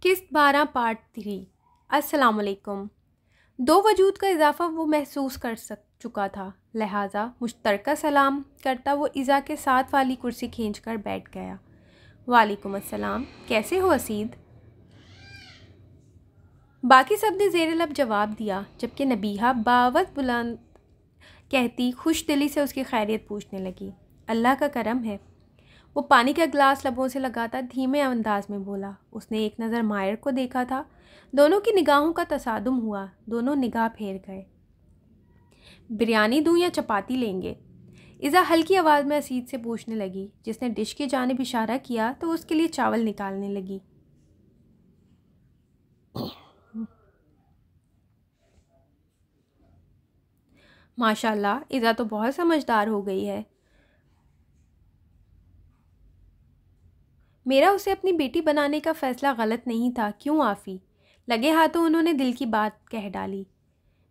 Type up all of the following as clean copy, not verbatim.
किस्त 12 पार्ट 3। अस्सलाम वालेकुम। दो वजूद का इजाफ़ा वो महसूस कर चुका था, लिहाजा मुश्तरका सलाम करता वो इज़ा के साथ वाली कुर्सी खींचकर बैठ गया। वालेकुम अस्सलाम, कैसे हो असीद? बाकी सब ने ज़ेर लब जवाब दिया, जबकि नबीहा बावत बुलंद कहती खुश दिली से उसकी खैरियत पूछने लगी। अल्लाह का करम है। वो पानी का गिलास लबों से लगाता धीमे अंदाज में बोला। उसने एक नज़र मायर को देखा था। दोनों की निगाहों का तसादुम हुआ। दोनों निगाह फेर गए। बिरयानी दूं या चपाती लेंगे? इज़ा हल्की आवाज़ में असीद से पूछने लगी। जिसने डिश की जानिब इशारा किया तो उसके लिए चावल निकालने लगी। माशाल्लाह, इज़ा तो बहुत समझदार हो गई है। मेरा उसे अपनी बेटी बनाने का फ़ैसला गलत नहीं था, क्यों आफ़ी? लगे हाथों उन्होंने दिल की बात कह डाली।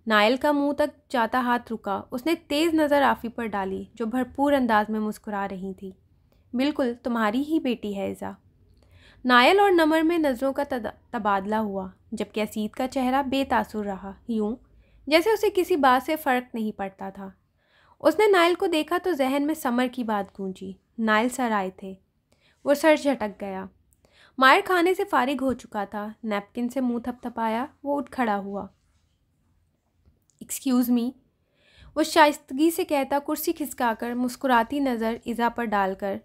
नायल का मुंह तक जाता हाथ रुका। उसने तेज़ नज़र आफ़ी पर डाली, जो भरपूर अंदाज में मुस्कुरा रही थी। बिल्कुल तुम्हारी ही बेटी है इज़ा। नायल और नमर में नज़रों का तबादला हुआ, जबकि असीद का चेहरा बेतासुर रहा, यूं जैसे उसे किसी बात से फ़र्क नहीं पड़ता था। उसने नायल को देखा तो जहन में समर की बात गूंजी। नायल सर आए थे। वो सर झटक गया। मायर खाने से फारिग हो चुका था। नैपकिन से मुंह थपथपाया। वो उठ खड़ा हुआ। एक्सक्यूज़ मी, वो शाइस्तगी से कहता कुर्सी खिसकाकर मुस्कुराती नज़र इज़ा पर डालकर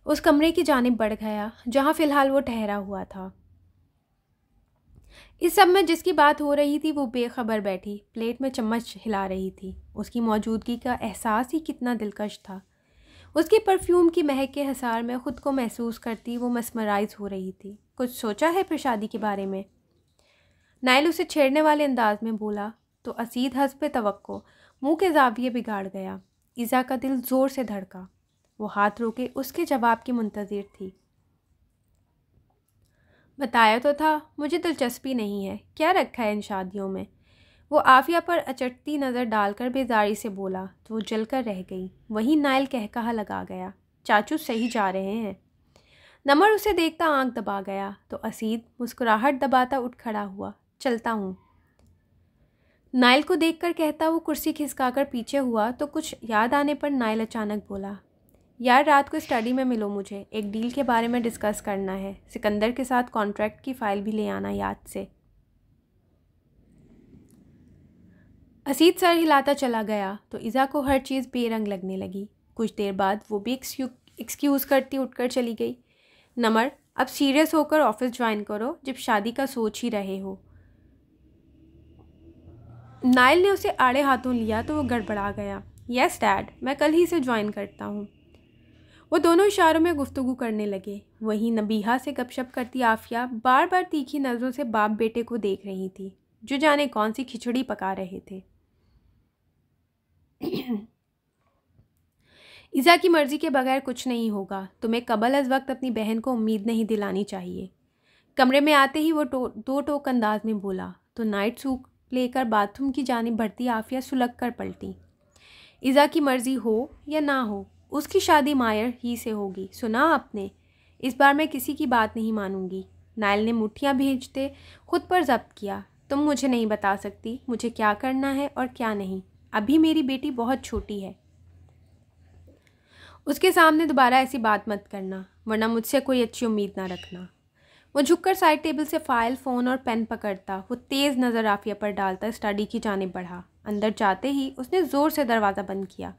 उस कमरे की जानिब बढ़ गया जहाँ फ़िलहाल वो ठहरा हुआ था। इस सब में जिसकी बात हो रही थी वो बेखबर बैठी प्लेट में चम्मच हिला रही थी। उसकी मौजूदगी का एहसास ही कितना दिलकश था। उसकी परफ्यूम की महक के हसार में ख़ुद को महसूस करती वो मस्मराइज हो रही थी। कुछ सोचा है फिर शादी के बारे में? नाइल उसे छेड़ने वाले अंदाज में बोला तो असीद हस्ब तवक्को मुंह के जाविये बिगाड़ गया। इज़ा का दिल ज़ोर से धड़का। वो हाथ रोके उसके जवाब की मुंतज़िर थी। बताया तो था, मुझे दिलचस्पी नहीं है। क्या रखा है इन शादियों में? वो आफिया पर अचटती नज़र डालकर बेजारी से बोला तो वो जलकर रह गई। वहीं नाइल कहकहा लगा गया, चाचू सही जा रहे हैं। नमर उसे देखता आंख दबा गया तो असीद मुस्कुराहट दबाता उठ खड़ा हुआ। चलता हूँ। नाइल को देखकर कहता वो कुर्सी खिसकाकर पीछे हुआ तो कुछ याद आने पर नाइल अचानक बोला, यार रात को स्टडी में मिलो, मुझे एक डील के बारे में डिस्कस करना है। सिकंदर के साथ कॉन्ट्रैक्ट की फ़ाइल भी ले आना याद से। असीद सर हिलाता चला गया तो इज़ा को हर चीज़ बेरंग लगने लगी। कुछ देर बाद वो भी एक्सक्यूज़ करती उठकर चली गई। नमर, अब सीरियस होकर ऑफिस ज्वाइन करो, जब शादी का सोच ही रहे हो। नाइल ने उसे आड़े हाथों लिया तो वो गड़बड़ा गया। यस डैड, मैं कल ही से ज्वाइन करता हूँ। वो दोनों इशारों में गुफ्तगू करने लगे। वहीं नबीहा से गपशप करती आफिया बार बार तीखी नज़रों से बाप बेटे को देख रही थी, जो जाने कौन सी खिचड़ी पका रहे थे। इज़ा की मर्ज़ी के बगैर कुछ नहीं होगा। तुम्हें कबल अज़ वक्त अपनी बहन को उम्मीद नहीं दिलानी चाहिए। कमरे में आते ही वो दो टोक अंदाज में बोला तो नाइट सूट लेकर बाथरूम की जानिब बढ़ती आफिया सुलग कर पलटी। इज़ा की मर्ज़ी हो या ना हो, उसकी शादी मायर ही से होगी। सुना आपने? इस बार मैं किसी की बात नहीं मानूंगी। नाइल ने मुट्ठियाँ भींचते खुद पर जब्त किया। तुम मुझे नहीं बता सकती मुझे क्या करना है और क्या नहीं। अभी मेरी बेटी बहुत छोटी है। उसके सामने दोबारा ऐसी बात मत करना, वरना मुझसे कोई अच्छी उम्मीद ना रखना। वो झुककर साइड टेबल से फ़ाइल, फ़ोन और पेन पकड़ता वो तेज़ नज़र आफिया पर डालता स्टडी की जानिब बढ़ा। अंदर जाते ही उसने ज़ोर से दरवाज़ा बंद किया।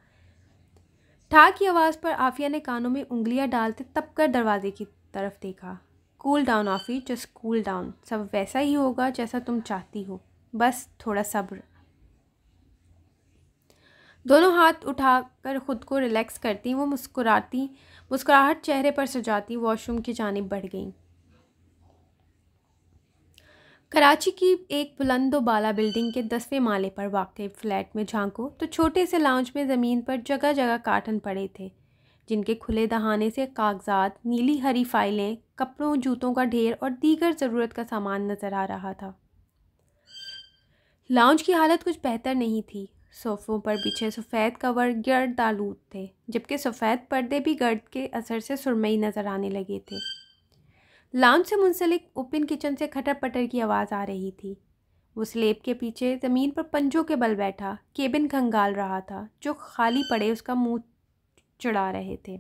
ठा की आवाज़ पर आफिया ने कानों में उंगलियां डालते तब कर दरवाजे की तरफ देखा। Cool down आफी, just cool down. सब वैसा ही होगा जैसा तुम चाहती हो, बस थोड़ा सब्र। दोनों हाथ उठाकर खुद को रिलैक्स करती वो मुस्कुराहट चेहरे पर सजाती वॉशरूम की जानिब बढ़ गई। कराची की एक बुलंदोबाला बिल्डिंग के 10वें माले पर वाक़ई फ्लैट में झांको तो छोटे से लाउंज में ज़मीन पर जगह जगह कार्टन पड़े थे, जिनके खुले दहाने से कागजात, नीली हरी फाइलें, कपड़ों, जूतों का ढेर और दीगर ज़रूरत का सामान नज़र आ रहा था। लाउंज की हालत कुछ बेहतर नहीं थी। सोफ़ों पर बिछे सफ़ेद कवर गर्द आलूद थे, जबकि सफ़ेद पर्दे भी गर्द के असर से सुरमई नज़र आने लगे थे। लाउंज से मुंसलिक ओपन किचन से खटर पटर की आवाज़ आ रही थी। वो स्लेब के पीछे ज़मीन पर पंजों के बल बैठा केबिन खंगाल रहा था, जो खाली पड़े उसका मुंह चढ़ा रहे थे।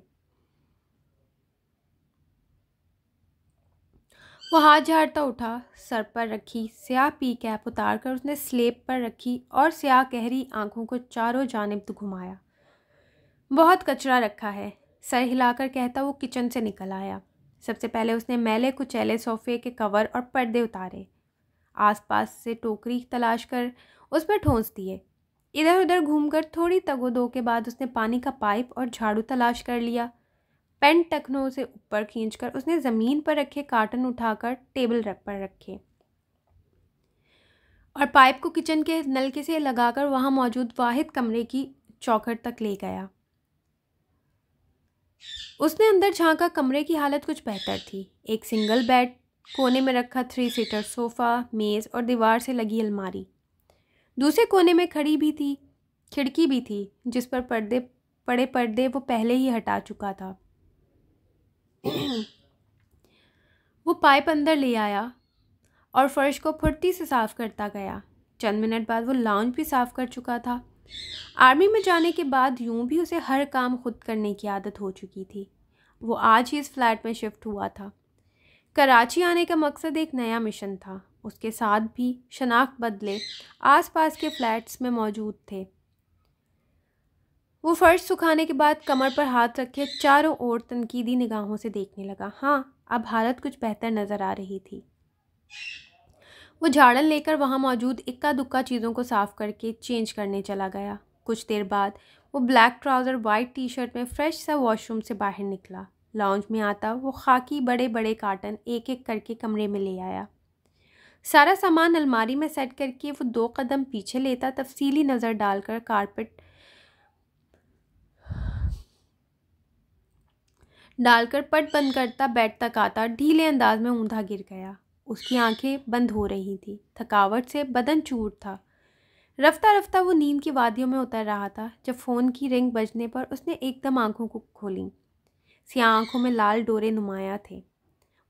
वो हाथ झाड़ता उठा, सर पर रखी स्याह पी कैप उतारकर उसने स्लेब पर रखी और स्याह गहरी आंखों को चारों जानिब घुमाया। बहुत कचरा रखा है, सर हिलाकर कहता वो किचन से निकल आया। सबसे पहले उसने मैले कुचैले सोफे के कवर और पर्दे उतारे। आसपास से टोकरी तलाश कर उस पर ठोंस दिए। इधर उधर घूमकर थोड़ी तगोदो के बाद उसने पानी का पाइप और झाड़ू तलाश कर लिया। पेन टखनों से ऊपर खींचकर उसने ज़मीन पर रखे कार्टन उठाकर टेबल पर रखे और पाइप को किचन के नलके से लगाकर वहां मौजूद वाहिद कमरे की चौखट तक ले गया। उसने अंदर झांका। कमरे की हालत कुछ बेहतर थी। एक सिंगल बेड, कोने में रखा 3 सीटर सोफ़ा, मेज़ और दीवार से लगी अलमारी। दूसरे कोने में खिड़की भी थी जिस पर पर्दे वो पहले ही हटा चुका था। वो पाइप अंदर ले आया और फर्श को फुर्ती से साफ करता गया। चंद मिनट बाद वो लाउंज भी साफ कर चुका था। आर्मी में जाने के बाद यूं भी उसे हर काम खुद करने की आदत हो चुकी थी। वो आज ही इस फ्लैट में शिफ्ट हुआ था। कराची आने का मकसद एक नया मिशन था। उसके साथ भी शनाख्त बदले आसपास के फ्लैट्स में मौजूद थे। वो फर्श सुखाने के बाद कमर पर हाथ रखे चारों ओर तनकीदी निगाहों से देखने लगा। हाँ, अब हालत कुछ बेहतर नज़र आ रही थी। वो झाड़न लेकर वहाँ मौजूद इक्का दुक्का चीज़ों को साफ करके चेंज करने चला गया। कुछ देर बाद वो black trouser white T shirt में फ्रेश सा वॉशरूम से बाहर निकला। लाउंज में आता वो खाकी बड़े बड़े कार्टन एक एक करके कमरे में ले आया। सारा सामान अलमारी में सेट करके वो 2 कदम पीछे लेता, तफसीली नज़र डालकर कारपेट डालकर पट बंद करता, बेड तक आता, ढीले अंदाज में ऊंधा गिर गया। उसकी आंखें बंद हो रही थी। थकावट से बदन चूर था। रफ्ता रफ्ता वो नींद की वादियों में उतर रहा था जब फ़ोन की रिंग बजने पर उसने एकदम आंखों को खोली। सियाह आंखों में लाल डोरे नुमाया थे।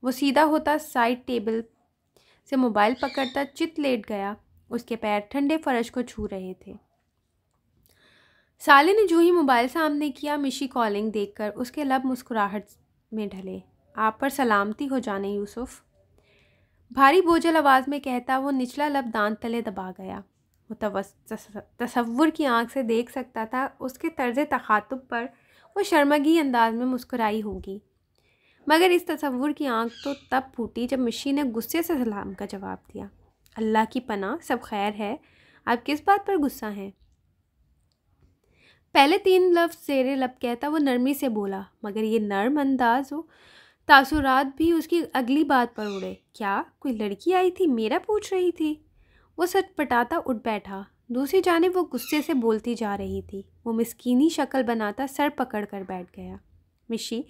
वो सीधा होता साइड टेबल से मोबाइल पकड़ता चित लेट गया। उसके पैर ठंडे फर्श को छू रहे थे। साले ने जो ही मोबाइल सामने किया, मिशी कॉलिंग देखकर उसके लब मुस्कुराहट में ढले। आप पर सलामती हो जाने यूसुफ, भारी बोझल आवाज़ में कहता वो निचला लब दांत तले दबा गया। वो तसव्वुर की आंख से देख सकता था उसके तर्ज तखातुब पर वो शर्मगी अंदाज में मुस्कुराई होगी, मगर इस तसव्वुर की आंख तो तब फूटी जब मिशी ने गुस्से से सलाम का जवाब दिया। अल्लाह की पनाह, सब खैर है, आप किस बात पर गुस्सा हैं? पहले 3 लफ्ज़ ज़ेरे लब कहता वो नरमी से बोला, मगर ये नर्म अंदाज हो तासुरात भी उसकी अगली बात पर उड़े। क्या कोई लड़की आई थी, मेरा पूछ रही थी? वो सटपटाता उठ बैठा। दूसरी जानिब वो गुस्से से बोलती जा रही थी। वो मिस्कीनी शक्ल बनाता सर पकड़ कर बैठ गया। मिशी,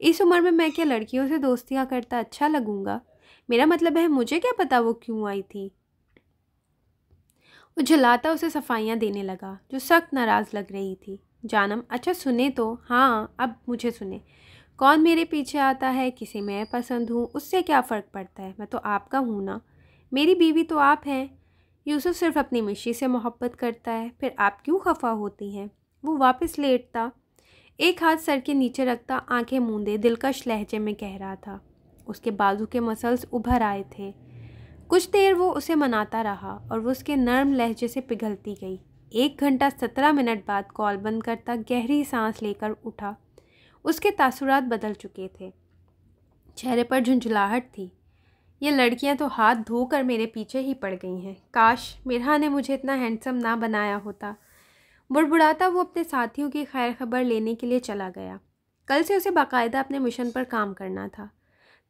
इस उम्र में मैं क्या लड़कियों से दोस्तियाँ करता अच्छा लगूंगा? मेरा मतलब है, मुझे क्या पता वो क्यों आई थी? वो झुलाता उसे सफाइयाँ देने लगा जो सख्त नाराज़ लग रही थी। जानम, अच्छा सुने तो, हाँ अब मुझे सुने। कौन मेरे पीछे आता है, किसे मैं पसंद हूँ, उससे क्या फ़र्क पड़ता है? मैं तो आपका हूँ ना, मेरी बीवी तो आप हैं। यूसुफ सिर्फ अपनी मिशी से मोहब्बत करता है, फिर आप क्यों खफा होती हैं? वो वापस लेटता, एक हाथ सर के नीचे रखता, आंखें मूंदे दिलकश लहजे में कह रहा था। उसके बाजू के मसल्स उभर आए थे। कुछ देर वो उसे मनाता रहा और वो उसके नर्म लहजे से पिघलती गई। 1 घंटा 17 मिनट बाद कॉल बंद करता गहरी सांस लेकर उठा। उसके तासुरात बदल चुके थे। चेहरे पर झुंझुलाहट थी। ये लड़कियां तो हाथ धोकर मेरे पीछे ही पड़ गई हैं। काश मिरहा ने मुझे इतना हैंडसम ना बनाया होता। बुड़बुड़ाता वो अपने साथियों की खैर खबर लेने के लिए चला गया। कल से उसे बाकायदा अपने मिशन पर काम करना था।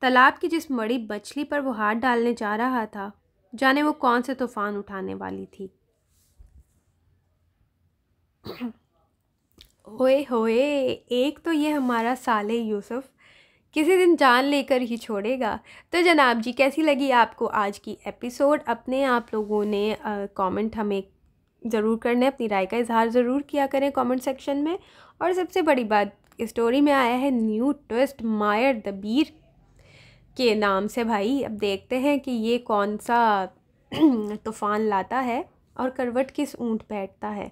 तालाब की जिस मड़ी मछली पर वो हाथ डालने जा रहा था, जाने वो कौन से तूफान उठाने वाली थी। ओए होए, एक तो ये हमारा साले यूसुफ किसी दिन जान लेकर ही छोड़ेगा। तो जनाब जी, कैसी लगी आपको आज की एपिसोड? अपने आप लोगों ने कमेंट हमें ज़रूर करने, अपनी राय का इजहार ज़रूर किया करें कमेंट सेक्शन में। और सबसे बड़ी बात, स्टोरी में आया है न्यू ट्विस्ट, मायर द बीर। के नाम से भाई। अब देखते हैं कि ये कौन सा तूफ़ान लाता है और करवट किस ऊंट बैठता है,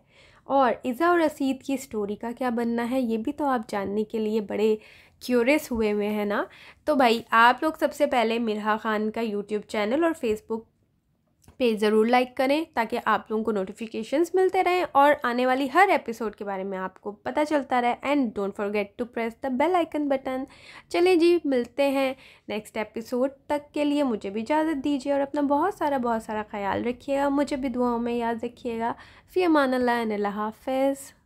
और इज़ा और रसीद की स्टोरी का क्या बनना है, ये भी तो आप जानने के लिए बड़े क्यूरियस हुए हैं ना। तो भाई आप लोग सबसे पहले मिरहा खान का यूट्यूब चैनल और फेसबुक पेज ज़रूर लाइक करें ताकि आप लोगों को नोटिफिकेशंस मिलते रहें और आने वाली हर एपिसोड के बारे में आपको पता चलता रहे। And don't forget to press the bell icon button. चलिए जी, मिलते हैं नेक्स्ट एपिसोड। तक के लिए मुझे भी इजाज़त दीजिए और अपना बहुत सारा ख्याल रखिएगा। मुझे भी दुआओं में याद रखिएगा। फ़ी अमान अल्लाह, अल्लाह हाफ़िज़।